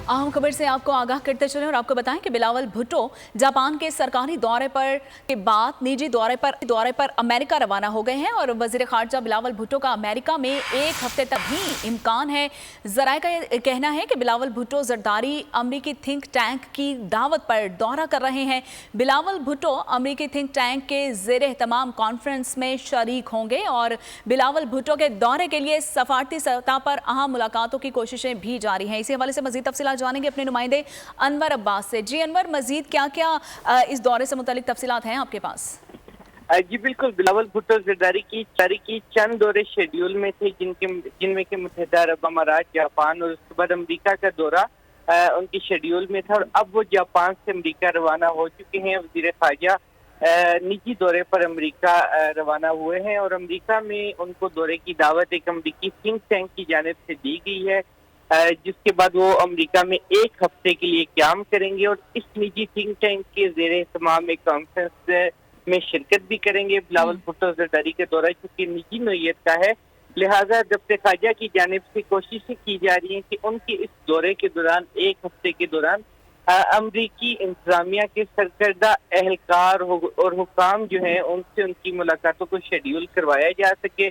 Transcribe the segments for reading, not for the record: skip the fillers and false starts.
अहम खबर से आपको आगाह करते चले और आपको बताएं कि बिलावल भुट्टो जापान के सरकारी दौरे पर के बाद निजी दौरे पर अमेरिका रवाना हो गए हैं और वजीर खारजा बिलावल भुट्टो का अमेरिका में एक हफ्ते तक भी इम्कान है। जराये का कहना है कि बिलावल भुट्टो जरदारी अमरीकी थिंक टैंक की दावत पर दौरा कर रहे हैं। बिलावल भुट्टो अमरीकी थिंक टैंक के ज़ेरे तमाम कॉन्फ्रेंस में शरीक होंगे और बिलावल भुट्टो के दौरे के लिए सफारती सतह पर अहम मुलाकातों की कोशिशें भी जारी हैं। इसी हवाले से मजीद तफसीलात जानेंगे अपने नुमाइंदे अनवर अब्बास से। जी अनवर, मजीद क्या क्या इस दौरे से मुतालिक तफसीलात हैं आपके पास? जी बिल्कुल, बिलावल भुट्टो जरदारी की चंद दौरे शेड्यूल में थे जिनमें के मुत्तहिदा अरब अमारात, जापान और उसके बाद अमरीका का दौरा उनकी शेड्यूल में था और अब वो जापान से अमरीका रवाना हो चुके हैं। वजीर खारजा निजी दौरे पर अमरीका रवाना हुए हैं और अमरीका में उनको दौरे की दावत एक अमरीकी थिंक टैंक की जानिब से दी गई है, जिसके बाद वो अमेरिका में एक हफ्ते के लिए क़याम करेंगे और इस निजी थिंक टैंक के ज़ेरे तमाम एक कॉन्फ्रेंस में शिरकत भी करेंगे। बिलावल भुट्टो जरदारी के दौरा चूँकि निजी नोयत का है, लिहाजा दफ्तर खारजा की जानिब से कोशिशें की जा रही हैं कि उनके इस दौरे के दौरान एक हफ्ते के दौरान अमरीकी इंतजामिया के सरकर्दा एहलकार और हुकाम जो हैं उनसे उनकी मुलाकातों को शेड्यूल करवाया जा सके।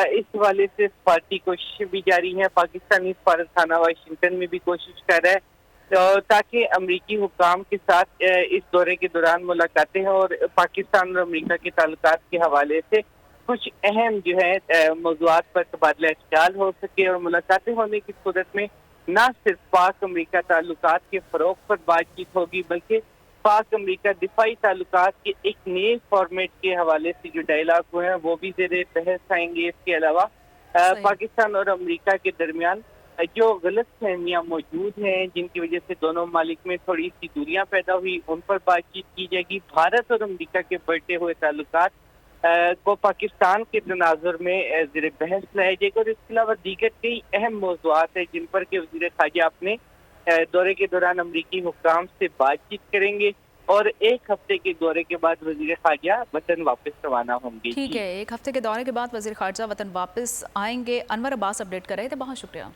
इस हवाले से सफारती कोशिशें भी जारी हैं। पाकिस्तानी सफारत खाना वाशिंगटन में भी कोशिश कर रहा है ताकि अमरीकी हुकाम के साथ इस दौरे के दौरान मुलाकातें हों और पाकिस्तान और अमरीका के ताल्लुकात के हवाले से कुछ अहम जो है मौज़ूआत पर तबादला ख्याल हो सके और मुलाकातें होने की सूरत में न सिर्फ पाक अमरीका ताल्लुकात के फ़रोग़ पर बातचीत होगी बल्कि पाक अमरीका दिफाई ताल्लुकात के एक नए फॉर्मेट के हवाले से जो डायलॉग हुए हैं वो भी ज़ेरे बहस आएंगे। इसके अलावा पाकिस्तान और अमरीका के दरमियान जो गलत फहमियाँ मौजूद हैं जिनकी वजह से दोनों ममालिक में थोड़ी सी दूरियाँ पैदा हुई, उन पर बातचीत की जाएगी। भारत और अमरीका के बढ़ते हुए ताल्लुकात को पाकिस्तान के तनाजुर में ज़ेरे बहस लाया जाएगा और इसके अलावा दीगर कई अहम मौज़ूआत हैं जिन पर के वज़ीर ख़ारजा अपने दौरे के दौरान अमरीकी हुक्काम से बातचीत करेंगे और एक हफ्ते के दौरे के बाद वज़ीर ख़ारजा वतन वापस रवाना होंगे। ठीक है, एक हफ्ते के दौरे के बाद वज़ीर ख़ारजा वतन वापस आएंगे। अनवर अब्बास अपडेट कर रहे थे, बहुत शुक्रिया।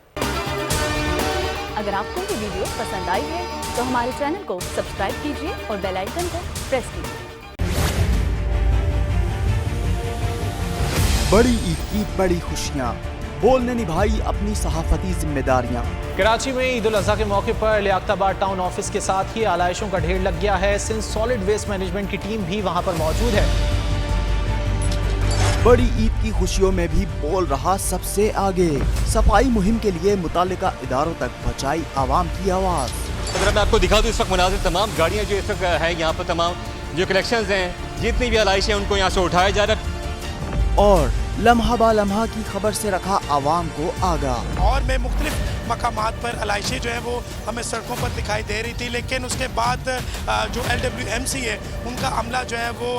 अगर आपको ये वीडियो पसंद आई है तो हमारे चैनल को सब्सक्राइब कीजिए और बेल आइकन को प्रेस कीजिए। बड़ी ईद की बड़ी खुशियाँ, बोल ने निभाई अपनी सहाफती जिम्मेदारियाँ। कराची में ईद उल अज़हा के मौके पर लियाकताबाद टाउन ऑफिस के साथ ही आलाइशों का ढेर लग गया है। सिंध सॉलिड वेस्ट मैनेजमेंट की टीम भी वहां पर मौजूद है। बड़ी ईद की खुशियों में भी बोल रहा सबसे आगे, सफाई मुहिम के लिए मुतालिका इदारों तक पहुँचाई आवाम की आवाज़। अगर मैं आपको दिखा दूँ इस वक्त मुनाजिर तमाम गाड़ियाँ जो इस वक्त है यहाँ पर, तमाम जो कलेक्शंस हैं, जितनी भी आलाइश है उनको यहाँ से उठाया जा रहा है और लम्हा बा लम्हा की खबर से रखा आवाम को आगाह। और में मुख्तलिफ मकामात पर आलाइशें जो है वो हमें सड़कों पर दिखाई दे रही थी, लेकिन उसके बाद जो LWMC है उनका अमला जो है वो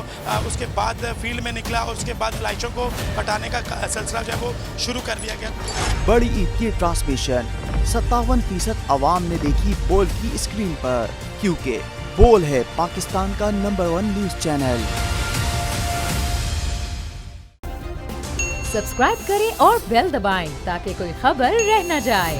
उसके बाद फील्ड में निकला और उसके बाद आलाइशों को हटाने का सिलसिला जो है वो शुरू कर दिया गया। बड़ी ईद की ट्रांसमिशन 57% आवाम ने देखी बोल की स्क्रीन पर, क्योंकि बोल है पाकिस्तान का नंबर 1 न्यूज़ चैनल। सब्सक्राइब करें और बेल दबाएं ताकि कोई खबर रह न जाए।